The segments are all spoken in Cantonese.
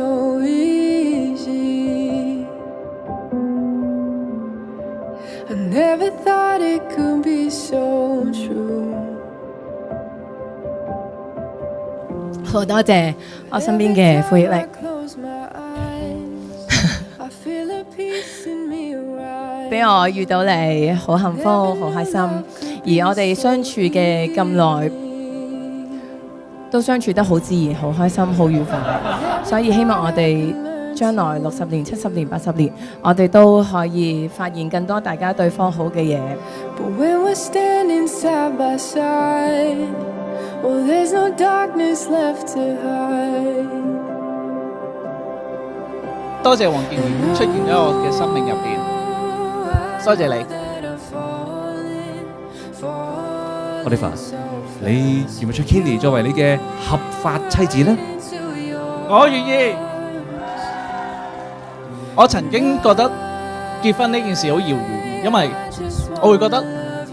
so easy. I never thought it could be so true. 好多謝我身邊嘅傅奕力。俾我遇到你，好幸福，好開心。而我哋相處嘅咁耐，都相處得好自然，好開心，好愉快。所以希望我哋將來60年、70年、80年，我哋都可以發現更多大家對方好嘅嘢。But when we're standing side by side, well, there's no darkness left to hide. 多謝黃健兒出現喺我嘅生命入邊，多謝你。Oliver，你願唔願出 Kenny 作為你嘅合法妻子呢？我願意。我曾經覺得結婚呢件事好遙遠，因為我會覺得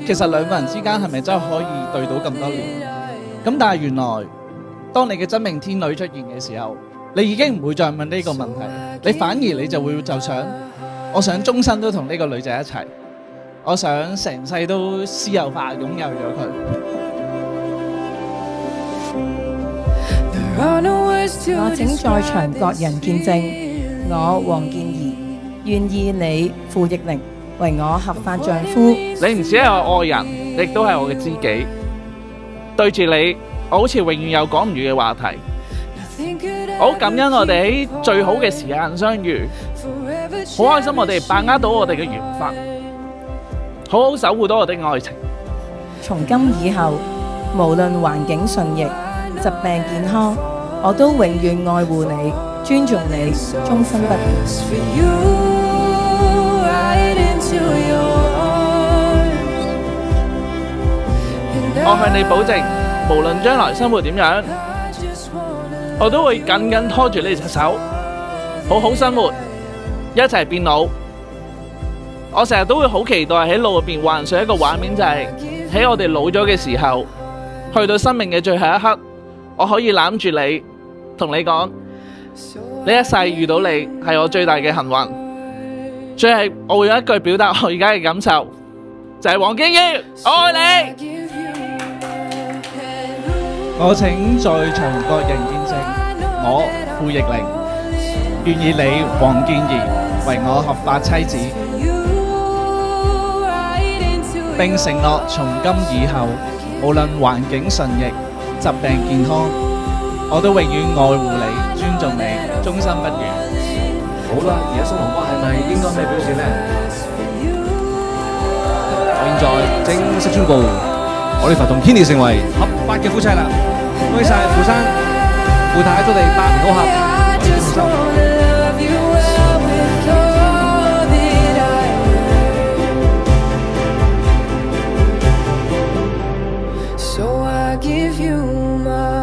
其實兩個人之間係咪真係可以對到咁多年？咁但係原來當你嘅真命天女出現嘅時候，你已經唔會再問呢個問題，你反而你就會就想，我想終身都同呢個女仔一齊，我想成世都私有化擁有咗佢。我請在場各人見證，我黃健兒願意你傅奕靈為我合法丈夫。你唔止係我愛人，亦都係我嘅知己。對住你，我好似永遠有講唔完嘅話題。好感恩我哋喺最好嘅時間相遇，好開心我哋把握到我哋嘅緣分，好好守護到我哋嘅愛情。從今以後，無論環境順逆、疾病健康，我都永遠愛護你、尊重你，終身不變。我向你保證，無論將來生活點樣，我都會緊緊拖住你隻手，好好生活，一齊變老。我成日都會好期待喺腦入邊幻想一個畫面，就係喺我哋老咗嘅時候，去到生命嘅最後一刻，我可以攬住你，同你講，呢一世遇到你係我最大嘅幸運。最後我會有一句表達我而家嘅感受，就係黃健兒，我愛你。我請在場各人見證，我傅奕靈願意你黃健兒為我合法妻子，並承諾從今以後，無論環境順逆、疾病健康，我都永遠愛護你、尊重你，終身不渝。好啦，而家新郎哥係咪應該咩表示呢？我現在正式宣布，Oliver同 Kenny 成為合法嘅夫妻啦！恭喜晒傅生、傅太，祝你百年好合，永結同心。So I give you my